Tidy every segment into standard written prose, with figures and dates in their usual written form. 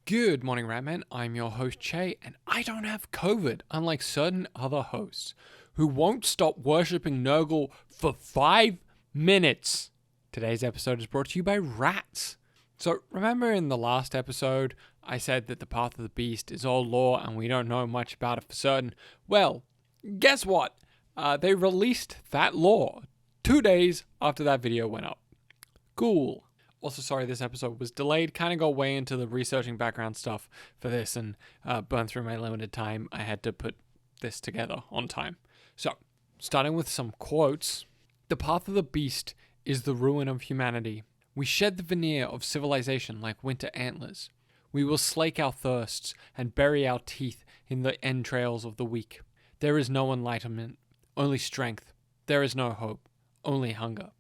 Good morning, Rat-Men. I'm your host, Che, and I don't have COVID, unlike certain other hosts who won't stop worshipping Nurgle for 5 minutes. Today's episode is brought to you by rats. So, remember in the last episode, I said that the Path of the Beast is all lore and we don't know much about it for certain? Well, guess what? They released that lore 2 days after that video went up. Cool. Also, sorry this episode was delayed. Kind of got way into the researching background stuff for this and burned through my limited time. I had to put this together on time. So, starting with some quotes. The Path of the Beast is the ruin of humanity. We shed the veneer of civilization like winter antlers. We will slake our thirsts and bury our teeth in the entrails of the weak. There is no enlightenment, only strength. There is no hope, only hunger.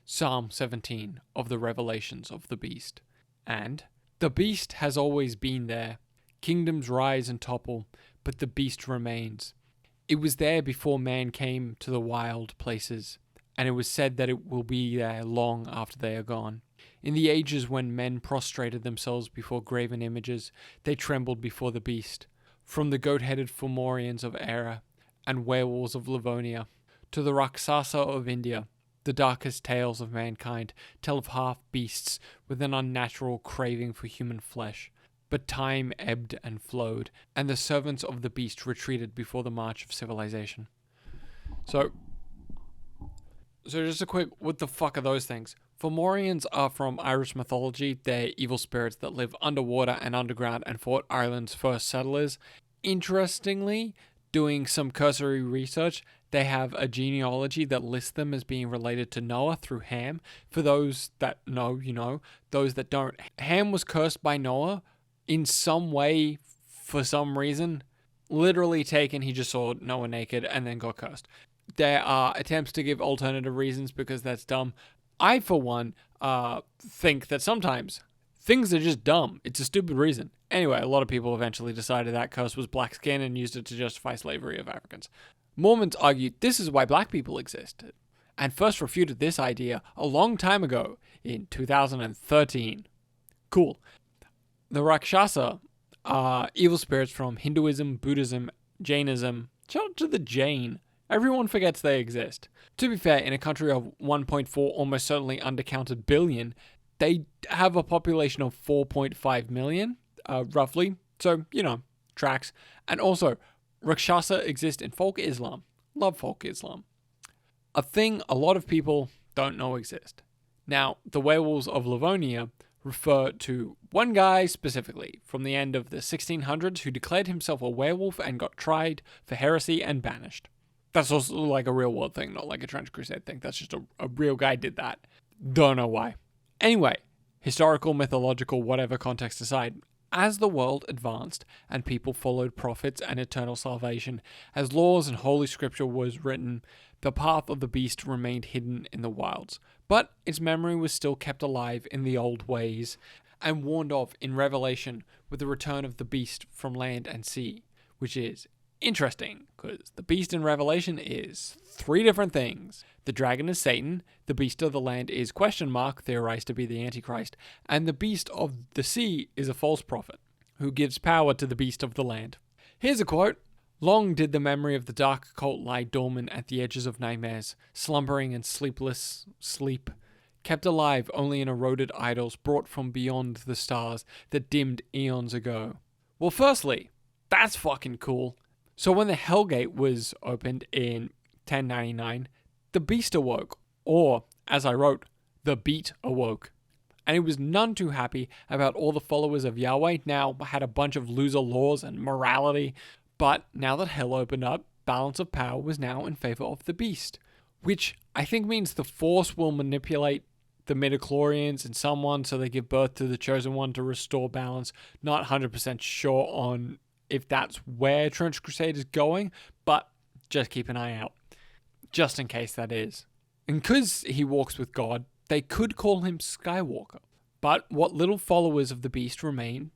Psalm 17 of the Revelations of the Beast. And the Beast has always been there. Kingdoms rise and topple, but the Beast remains. It was there before man came to the wild places, and it was said that it will be there long after they are gone. In the ages when men prostrated themselves before graven images, they trembled before the Beast. From the goat-headed Fomorians of Era and werewolves of Livonia to the Rakshasa of India, the darkest tales of mankind tell of half-beasts with an unnatural craving for human flesh. But time ebbed and flowed, and the servants of the Beast retreated before the march of civilization. So just a quick, what the fuck are those things? Fomorians are from Irish mythology. They're evil spirits that live underwater and underground and fought Ireland's first settlers. Interestingly, doing some cursory research, they have a genealogy that lists them as being related to Noah through Ham. For those that know, you know. Those that don't, Ham was cursed by Noah in some way, for some reason. Literally taken, he just saw Noah naked and then got cursed. There are attempts to give alternative reasons because that's dumb. I, for one, think that sometimes things are just dumb. It's a stupid reason. Anyway, a lot of people eventually decided that curse was black skin and used it to justify slavery of Africans. Mormons argued this is why black people existed, and first refuted this idea a long time ago in 2013. Cool. The Rakshasa are evil spirits from Hinduism, Buddhism, Jainism. Shout out to the Jain. Everyone forgets they exist. To be fair, in a country of 1.4, almost certainly undercounted billion, they have a population of 4.5 million, roughly. So, tracks. And also, Rakshasa exist in folk Islam. Love folk Islam. A thing a lot of people don't know exist. Now, the werewolves of Livonia refer to one guy specifically from the end of the 1600s who declared himself a werewolf and got tried for heresy and banished. That's also like a real world thing, not like a Trench Crusade thing. That's just a real guy did that. Don't know why. Anyway, historical, mythological, whatever context aside, as the world advanced and people followed prophets and eternal salvation, as laws and holy scripture was written, the path of the beast remained hidden in the wilds. But its memory was still kept alive in the old ways and warned of in Revelation with the return of the beast from land and sea, which is interesting, because the beast in Revelation is 3 different things. The dragon is Satan, the beast of the land is ? Theorized to be the Antichrist, and the beast of the sea is a false prophet, who gives power to the beast of the land. Here's a quote. Long did the memory of the dark cult lie dormant at the edges of nightmares, slumbering in sleepless sleep, kept alive only in eroded idols brought from beyond the stars that dimmed eons ago. Well, firstly, that's fucking cool. So when the Hellgate was opened in 1099, the beast awoke, or, as I wrote, the beat awoke. And he was none too happy about all the followers of Yahweh now had a bunch of loser laws and morality. But now that hell opened up, balance of power was now in favor of the beast, which I think means the Force will manipulate the midichlorians and someone so they give birth to the chosen one to restore balance. Not 100% sure on if that's where Trench Crusade is going, but just keep an eye out. Just in case that is. And because he walks with God, they could call him Skywalker. But what little followers of the beast remain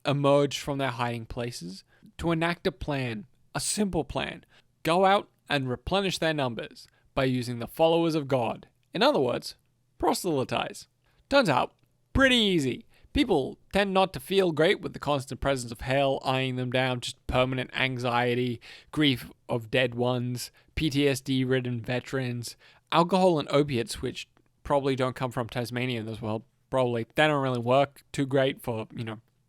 emerged from their hiding places to enact a plan, a simple plan. Go out and replenish their numbers by using the followers of God. In other words, proselytize. Turns out, pretty easy. People tend not to feel great with the constant presence of hell eyeing them down, just permanent anxiety, grief of dead ones, PTSD-ridden veterans, alcohol and opiates, which probably don't come from Tasmania in this world, probably. They don't really work too great for,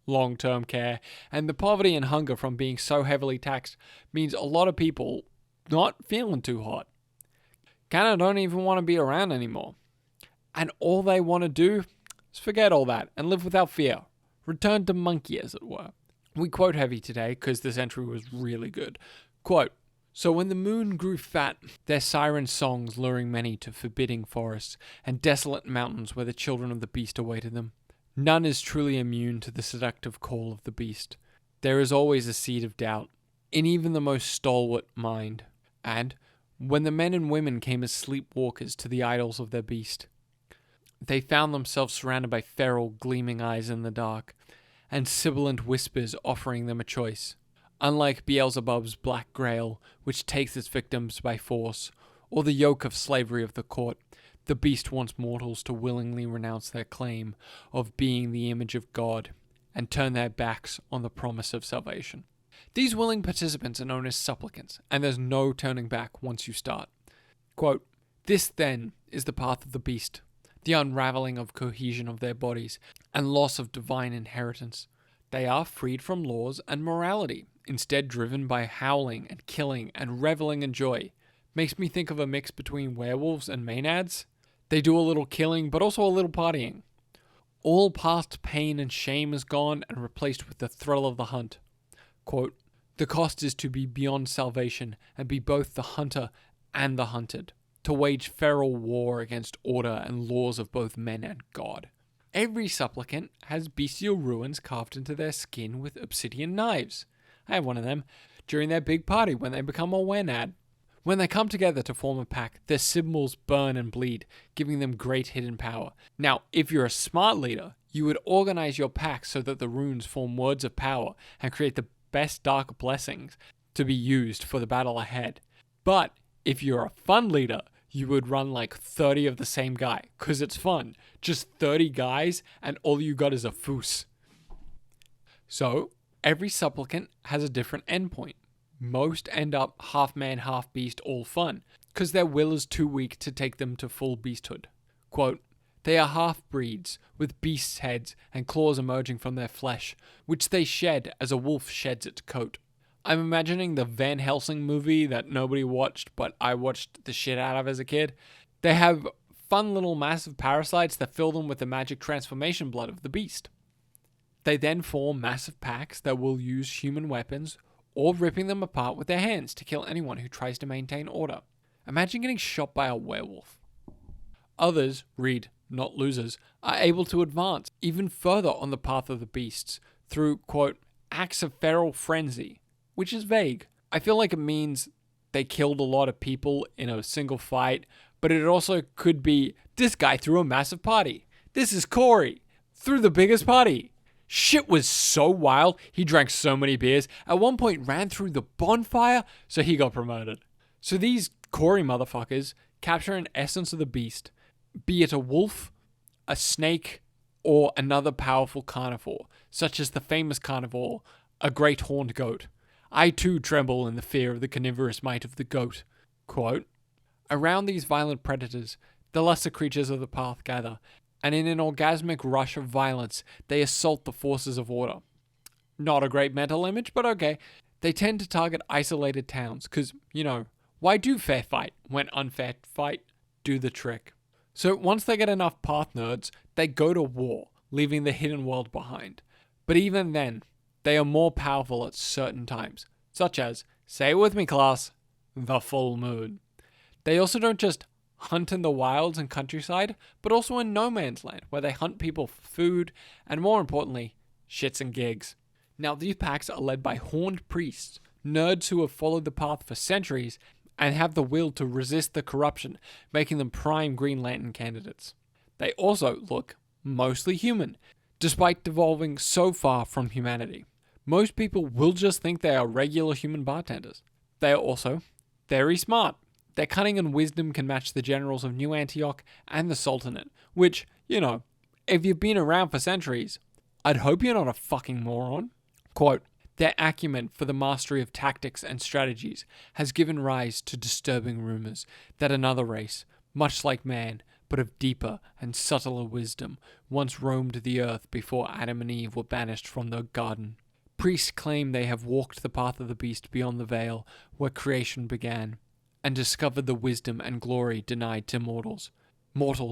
long-term care. And the poverty and hunger from being so heavily taxed means a lot of people not feeling too hot. Kinda don't even want to be around anymore. And all they want to do is forget all that and live without fear. Return to monkey, as it were. We quote heavy today because this entry was really good. Quote, "So when the moon grew fat, their siren songs luring many to forbidding forests and desolate mountains where the children of the beast awaited them. None is truly immune to the seductive call of the beast. There is always a seed of doubt in even the most stalwart mind. And when the men and women came as sleepwalkers to the idols of their beast, they found themselves surrounded by feral, gleaming eyes in the dark, and sibilant whispers offering them a choice. Unlike Beelzebub's black grail, which takes its victims by force, or the yoke of slavery of the court, the beast wants mortals to willingly renounce their claim of being the image of God, and turn their backs on the promise of salvation. These willing participants are known as supplicants, and there's no turning back once you start. Quote, this then is the path of the beast, the unraveling of cohesion of their bodies, and loss of divine inheritance. They are freed from laws and morality, instead driven by howling and killing and reveling in joy. Makes me think of a mix between werewolves and maenads. They do a little killing, but also a little partying. All past pain and shame is gone and replaced with the thrill of the hunt. Quote, the cost is to be beyond salvation and be both the hunter and the hunted, to wage feral war against order and laws of both men and God. Every supplicant has bestial ruins carved into their skin with obsidian knives. I have one of them during their big party when they become a wenad. When they come together to form a pack, their symbols burn and bleed, giving them great hidden power. Now, if you're a smart leader, you would organize your pack so that the runes form words of power and create the best dark blessings to be used for the battle ahead. But if you're a fun leader, you would run like 30 of the same guy, because it's fun. Just 30 guys, and all you got is a foos. So, every supplicant has a different endpoint. Most end up half man, half beast, all fun, because their will is too weak to take them to full beasthood. Quote, they are half-breeds, with beasts' heads and claws emerging from their flesh, which they shed as a wolf sheds its coat. I'm imagining the Van Helsing movie that nobody watched, but I watched the shit out of as a kid. They have fun little massive parasites that fill them with the magic transformation blood of the beast. They then form massive packs that will use human weapons or ripping them apart with their hands to kill anyone who tries to maintain order. Imagine getting shot by a werewolf. Others, read, not losers, are able to advance even further on the path of the beasts through, quote, acts of feral frenzy, which is vague. I feel like it means they killed a lot of people in a single fight, but it also could be, this guy threw a massive party. This is Corey, threw the biggest party. Shit was so wild, he drank so many beers, at one point ran through the bonfire, so he got promoted. So these Corey motherfuckers capture an essence of the beast, be it a wolf, a snake, or another powerful carnivore, such as the famous carnivore, a great horned goat. I too tremble in the fear of the carnivorous might of the goat. Quote, around these violent predators, the lesser creatures of the path gather, and in an orgasmic rush of violence, they assault the forces of order. Not a great mental image, but okay. They tend to target isolated towns, because, why do fair fight when unfair fight do the trick? So once they get enough path nerds, they go to war, leaving the hidden world behind. But even then, they are more powerful at certain times, such as, say it with me class, the full moon. They also don't just hunt in the wilds and countryside, but also in no man's land, where they hunt people for food, and more importantly, shits and gigs. Now these packs are led by horned priests, nerds who have followed the path for centuries, and have the will to resist the corruption, making them prime Green Lantern candidates. They also look mostly human, despite devolving so far from humanity. Most people will just think they are regular human bartenders. They are also very smart. Their cunning and wisdom can match the generals of New Antioch and the Sultanate, which, if you've been around for centuries, I'd hope you're not a fucking moron. Quote, their acumen for the mastery of tactics and strategies has given rise to disturbing rumors that another race, much like man, but of deeper and subtler wisdom, once roamed the earth before Adam and Eve were banished from the garden. Priests claim they have walked the path of the beast beyond the veil where creation began, and discovered the wisdom and glory denied to mortals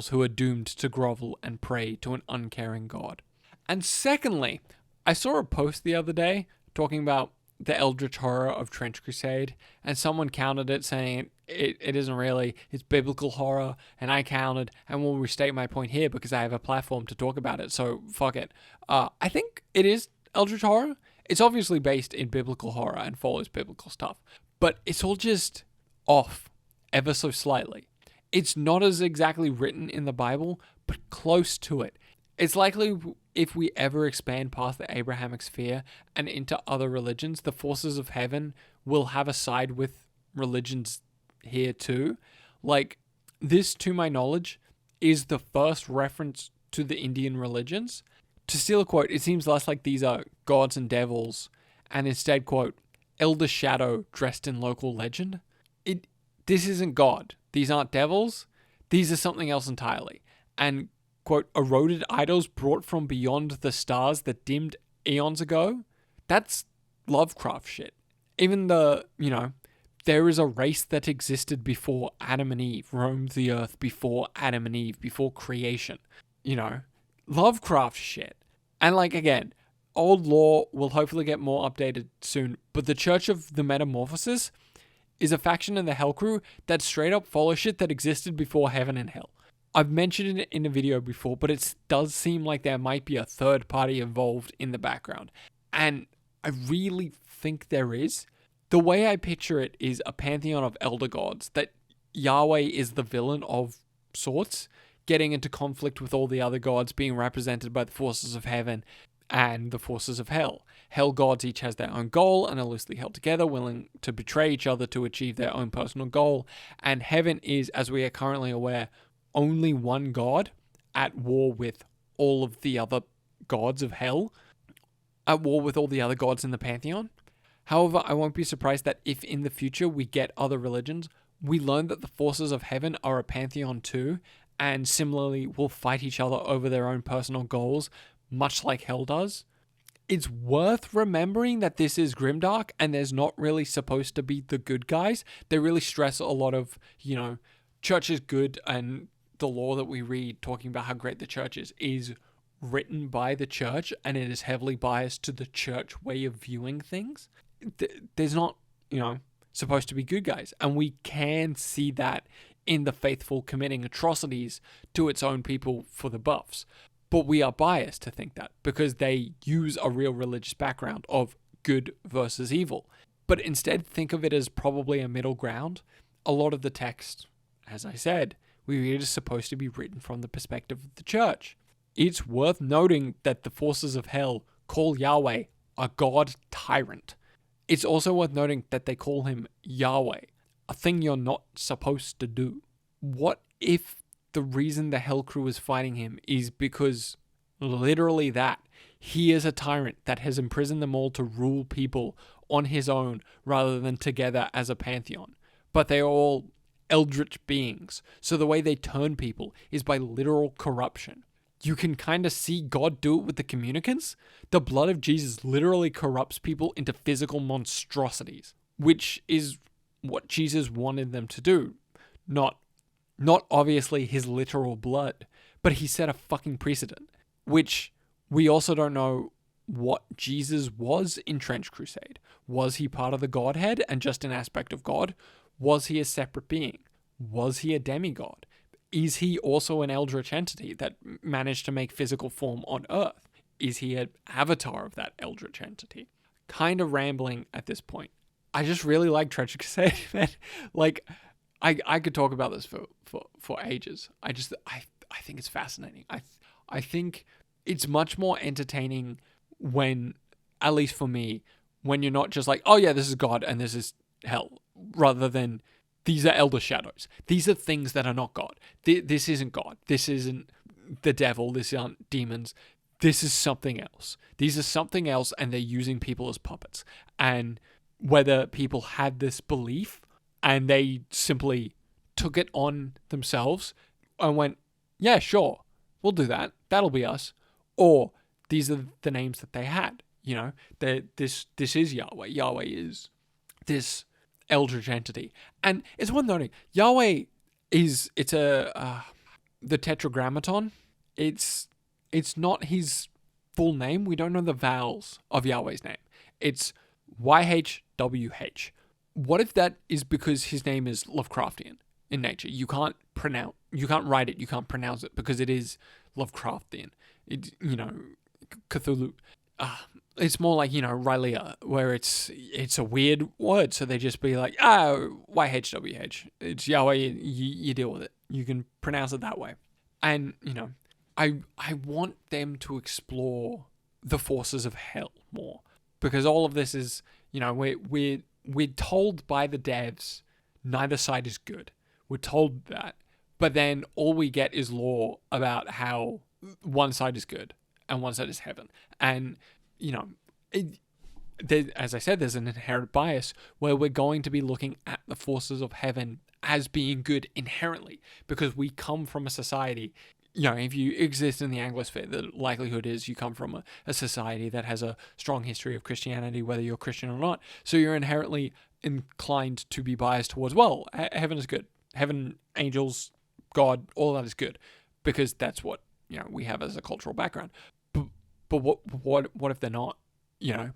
who are doomed to grovel and pray to an uncaring God. And secondly, I saw a post the other day talking about the eldritch horror of Trench Crusade, and someone countered it saying it isn't really, it's biblical horror, and I countered, and will restate my point here because I have a platform to talk about it, so fuck it. I think it is eldritch horror. It's obviously based in biblical horror and follows biblical stuff, but it's all just off ever so slightly. It's not as exactly written in the Bible, but close to it. It's likely if we ever expand past the Abrahamic sphere and into other religions, the forces of heaven will have a side with religions here too. Like, this, to my knowledge, is the first reference to the Indian religions. To steal a quote, it seems less like these are gods and devils, and instead, quote, elder shadow dressed in local legend. This isn't God. These aren't devils. These are something else entirely. And, quote, eroded idols brought from beyond the stars that dimmed eons ago. That's Lovecraft shit. Even there is a race that existed before Adam and Eve, roamed the earth before Adam and Eve, before creation. Lovecraft shit. And again, old lore will hopefully get more updated soon, but the Church of the Metamorphosis is a faction in the Hell Crew that straight up follows shit that existed before heaven and hell. I've mentioned it in a video before, but it does seem like there might be a third party involved in the background. And I really think there is. The way I picture it is a pantheon of elder gods, that Yahweh is the villain of sorts, getting into conflict with all the other gods, being represented by the forces of heaven and the forces of hell. Hell gods each has their own goal and are loosely held together, willing to betray each other to achieve their own personal goal. And heaven is, as we are currently aware, only one god at war with all of the other gods of hell, at war with all the other gods in the pantheon. However, I won't be surprised that if in the future we get other religions, we learn that the forces of heaven are a pantheon too, and similarly will fight each other over their own personal goals, much like hell does. It's worth remembering that this is grimdark and there's not really supposed to be the good guys. They really stress a lot of, church is good, and the lore that we read talking about how great the church is written by the church, and it is heavily biased to the church way of viewing things. There's not, supposed to be good guys. And we can see that in the faithful committing atrocities to its own people for the buffs. But we are biased to think that because they use a real religious background of good versus evil. But instead, think of it as probably a middle ground. A lot of the text, as I said, we read is supposed to be written from the perspective of the church. It's worth noting that the forces of hell call Yahweh a god tyrant. It's also worth noting that they call him Yahweh, a thing you're not supposed to do. What if the reason the Hell Crew is fighting him is because literally that he is a tyrant that has imprisoned them all to rule people on his own rather than together as a pantheon? But they are all eldritch beings, so the way they turn people is by literal corruption. You can kind of see God do it with the communicants. The blood of Jesus literally corrupts people into physical monstrosities, which is what Jesus wanted them to do. Not obviously his literal blood, but he set a fucking precedent, which we also don't know what Jesus was in Trench Crusade. Was he part of the Godhead and just an aspect of God? Was he a separate being? Was he a demigod? Is he also an eldritch entity that managed to make physical form on Earth? Is he an avatar of that eldritch entity? Kind of rambling at this point. I just really like Trench Crusade, man. I could talk about this for ages. I think it's fascinating. I think it's much more entertaining when, at least for me, when you're not just like, oh yeah, this is God and this is hell, rather than these are elder shadows. These are things that are not God. This isn't God. This isn't the devil. This aren't demons. this is something else. These are something else, and they're using people as puppets. And whether people had this belief and they simply took it on themselves and went, yeah, sure, we'll do that. That'll be us. Or these are the names that they had. You know, this is Yahweh. Yahweh is this eldritch entity. And it's worth noting, Yahweh it's the Tetragrammaton. It's not his full name. We don't know the vowels of Yahweh's name. It's YHWH. What if that is because his name is Lovecraftian in nature? You can't write it, you can't pronounce it because it is Lovecraftian. It's, Cthulhu. It's more like, Rylea, where it's a weird word, so they just be like, YHWH. It's Yahweh, you deal with it. You can pronounce it that way. And, I want them to explore the forces of hell more, because all of this is, we're told by the devs neither side is good. We're told that, but then all we get is lore about how one side is good and one side is heaven. And as I said, there's an inherent bias where we're going to be looking at the forces of heaven as being good inherently, because we come from a society. If you exist in the Anglosphere, the likelihood is you come from a society that has a strong history of Christianity, whether you're Christian or not. So you're inherently inclined to be biased towards, well, heaven is good. Heaven, angels, God, all that is good, because that's what we have as a cultural background. But what if they're not?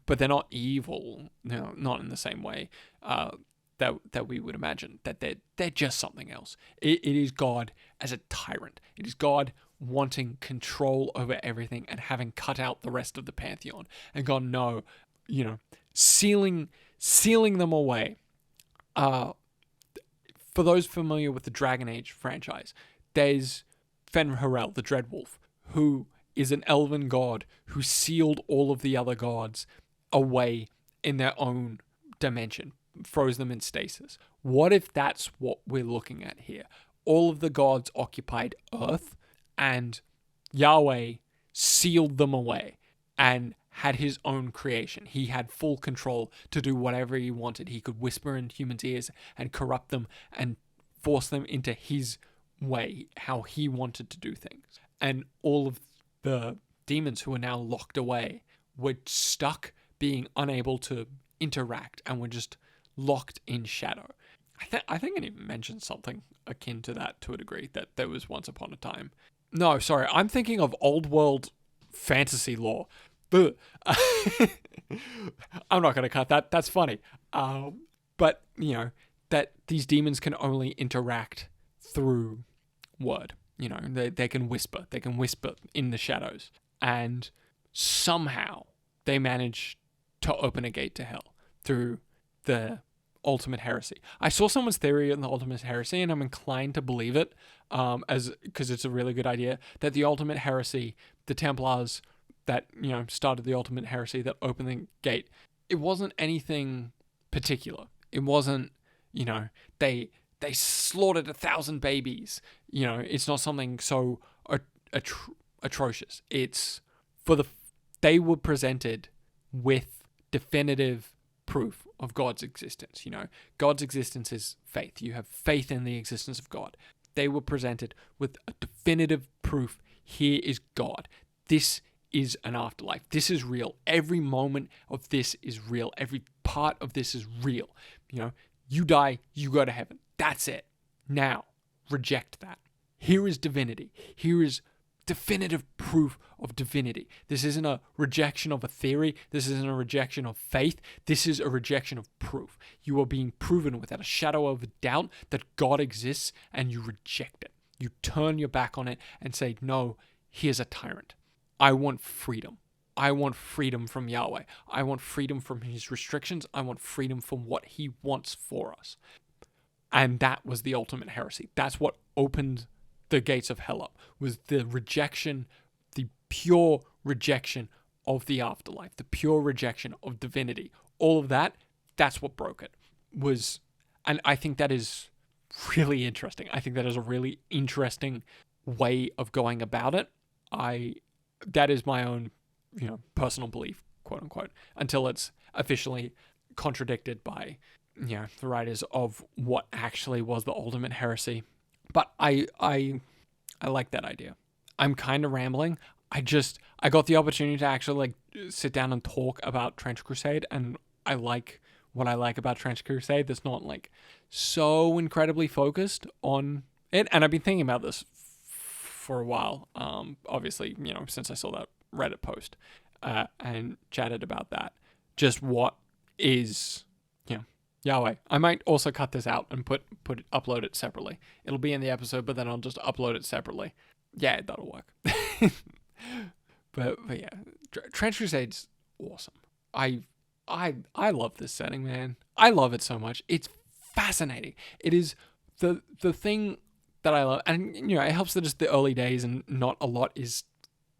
But they're not evil. Not in the same way that we would imagine. That they're just something else. It is God as a tyrant. It is God wanting control over everything and having cut out the rest of the pantheon and gone, no, sealing them away. For those familiar with the Dragon Age franchise, there's Fenrirel, the Dreadwolf, who is an elven god who sealed all of the other gods away in their own dimension, froze them in stasis. What if that's what we're looking at here? All of the gods occupied Earth, and Yahweh sealed them away and had his own creation. He had full control to do whatever he wanted. He could whisper in humans' ears and corrupt them and force them into his way, how he wanted to do things. And all of the demons who are now locked away were stuck being unable to interact and were just locked in shadow. I think it even mentioned something akin to that to a degree, that there was once upon a time. No, sorry, I'm thinking of old world fantasy lore. I'm not going to cut that. That's funny. But, that these demons can only interact through word. They can whisper. They can whisper in the shadows. And somehow they manage to open a gate to hell through the ultimate heresy. I saw someone's theory on the ultimate heresy, and I'm inclined to believe it, because it's a really good idea, that the ultimate heresy, the Templars that, started the ultimate heresy, that opened the gate, it wasn't anything particular. It wasn't, they slaughtered 1,000 babies. It's not something so atrocious. It's they were presented with definitive proof of God's existence. God's existence is faith. You have faith in the existence of God. They were presented with a definitive proof. Here is God. This is an afterlife. This is real. Every moment of this is real. Every part of this is real. You die, you go to heaven. That's it. Now, reject that. Here is divinity. Here is definitive proof of divinity. This isn't a rejection of a theory. This isn't a rejection of faith. This is a rejection of proof. You are being proven without a shadow of a doubt that God exists, and you reject it. You turn your back on it and say, no, here's a tyrant. I want freedom. I want freedom from Yahweh. I want freedom from his restrictions. I want freedom from what he wants for us. And that was the ultimate heresy. That's what opened the gates of hell up, was the rejection, the pure rejection of the afterlife, the pure rejection of divinity. All of that, that's what broke it. And I think that is really interesting. I think that is a really interesting way of going about it. that is my own, personal belief, quote unquote, until it's officially contradicted by, the writers of what actually was the ultimate heresy. But I like that idea. I'm kind of rambling. I got the opportunity to actually like sit down and talk about Trench Crusade, and I like what I like about Trench Crusade. That's not like so incredibly focused on it. And I've been thinking about this for a while. Obviously, since I saw that Reddit post, and chatted about that. Just what is, Yahweh. I might also cut this out and upload it separately. It'll be in the episode, but then I'll just upload it separately. Yeah, that'll work. but yeah, Trench Crusade's awesome. I love this setting, man. I love it so much. It's fascinating. It is the thing that I love, and it helps that it's the early days and not a lot is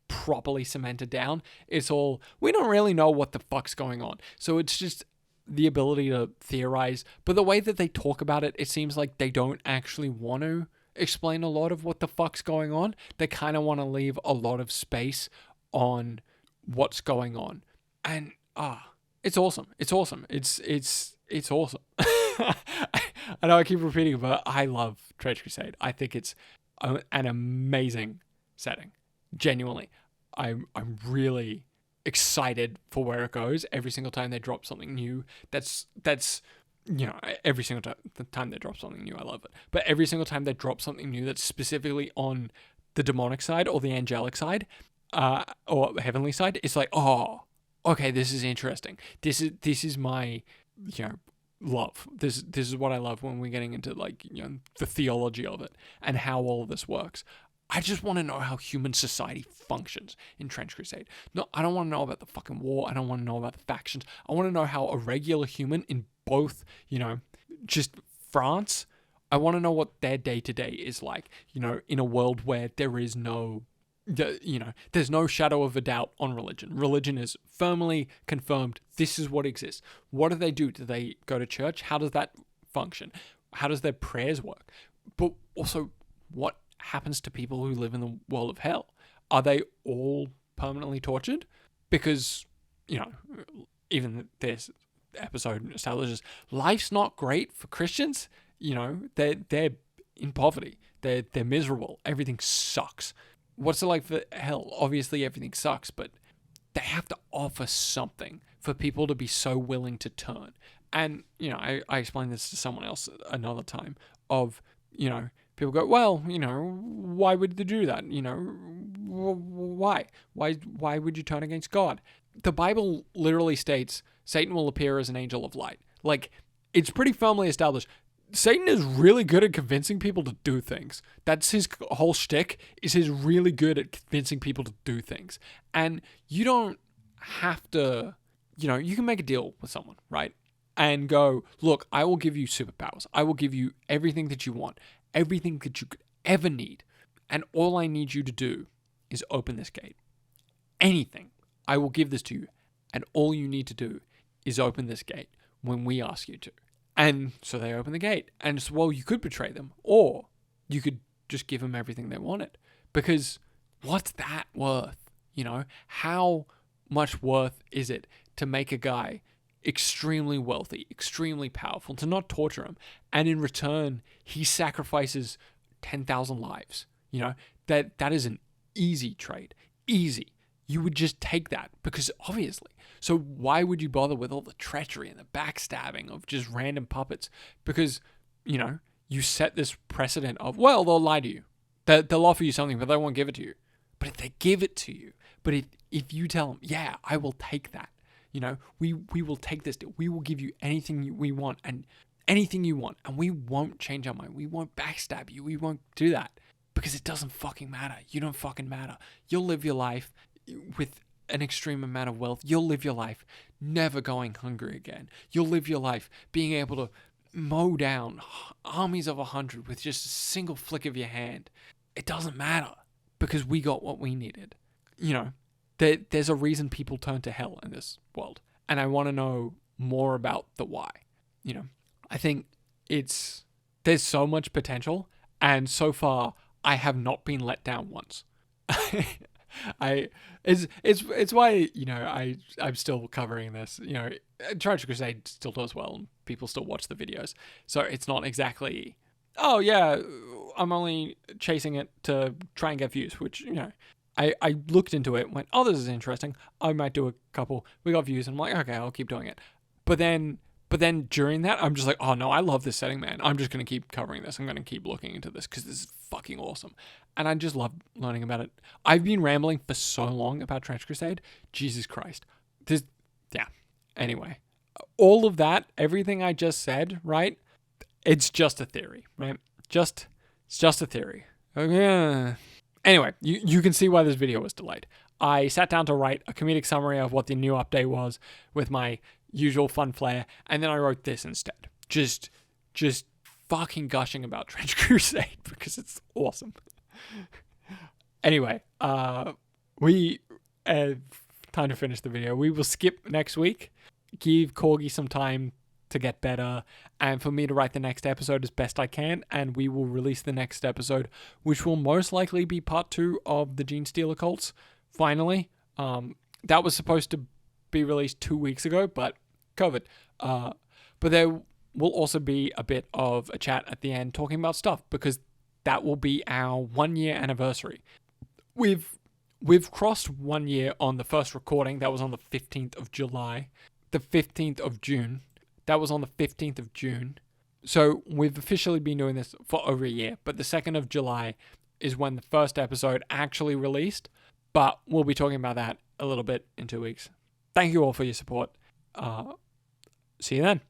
properly cemented down. It's all, we don't really know what the fuck's going on. So it's just the ability to theorize. But the way that they talk about it, it seems like they don't actually want to explain a lot of what the fuck's going on. They kind of want to leave a lot of space on what's going on. And it's awesome. It's awesome. It's awesome. I know I keep repeating it, but I love Trench Crusade. I think it's an amazing setting. Genuinely. I'm really excited for where it goes every single time they drop something new. That's every single time they drop something new, I love it. But every single time they drop something new that's specifically on the demonic side or the angelic side, or the heavenly side, it's like, oh, okay, this is interesting. This is my, love. This is what I love when we're getting into like, the theology of it and how all of this works. I just want to know how human society functions in Trench Crusade. No, I don't want to know about the fucking war. I don't want to know about the factions. I want to know how a regular human in both, just France, I want to know what their day-to-day is like, in a world where there is no, there's no shadow of a doubt on religion. Religion is firmly confirmed. This is what exists. What do they do? Do they go to church? How does that function? How does their prayers work? But also, what happens to people who live in the world of hell? Are they all permanently tortured? Because, even this episode establishes life's not great for Christians. They're in poverty. They're miserable. Everything sucks. What's it like for hell? Obviously everything sucks, but they have to offer something for people to be so willing to turn. And, I explained this to someone else another time of, people go, well, why would they do that? Why? Why would you turn against God? The Bible literally states Satan will appear as an angel of light. Like, it's pretty firmly established. Satan is really good at convincing people to do things. That's his whole shtick, is he's really good at convincing people to do things. And you don't have to, you can make a deal with someone, right? And go, look, I will give you superpowers. I will give you everything that you want. Everything that you could ever need. And all I need you to do is open this gate. Anything. I will give this to you. And all you need to do is open this gate when we ask you to. And so they open the gate. And so, well, you could betray them. Or you could just give them everything they wanted. Because what's that worth? How much worth is it to make a guy extremely wealthy, extremely powerful, to not torture him, and in return he sacrifices 10,000 lives? That is an easy trade. Easy. You would just take that, because obviously. So why would you bother with all the treachery and the backstabbing of just random puppets? Because, you set this precedent of, well, they'll lie to you. They'll offer you something, but they won't give it to you. But if they give it to you, but if you tell them, yeah, I will take that. We will take this deal. We will give you anything we want and anything you want. And we won't change our mind. We won't backstab you. We won't do that. Because it doesn't fucking matter. You don't fucking matter. You'll live your life with an extreme amount of wealth. You'll live your life never going hungry again. You'll live your life being able to mow down armies of 100 with just a single flick of your hand. It doesn't matter. Because we got what we needed. There's a reason people turn to hell in this world. And I want to know more about the why. I think there's so much potential. And so far, I have not been let down once. It's why, I'm still covering this. Trench Crusade still does well and people still watch the videos. So it's not exactly, oh yeah, I'm only chasing it to try and get views, which, I looked into it, went, oh, this is interesting. I might do a couple. We got views, and I'm like, okay, I'll keep doing it. But then during that, I'm just like, oh no, I love this setting, man. I'm just gonna keep covering this. I'm gonna keep looking into this because this is fucking awesome, and I just love learning about it. I've been rambling for so long about Trench Crusade. Jesus Christ, yeah. Anyway, all of that, everything I just said, right? It's just a theory, right? It's just a theory. Okay. Anyway, you can see why this video was delayed. I sat down to write a comedic summary of what the new update was with my usual fun flair, and then I wrote this instead. Just fucking gushing about Trench Crusade because it's awesome. Anyway, time to finish the video. We will skip next week, give Corgi some time to get better, and for me to write the next episode as best I can, and we will release the next episode, which will most likely be part 2 of the Gene Stealer cults. Finally, that was supposed to be released 2 weeks ago, but COVID. But there will also be a bit of a chat at the end talking about stuff, because that will be our 1 year anniversary. We've crossed 1 year on the first recording. That was on the 15th of July. The 15th of June. That was on the 15th of June. So we've officially been doing this for over a year, but the 2nd of July is when the first episode actually released, but we'll be talking about that a little bit in 2 weeks. Thank you all for your support. See you then.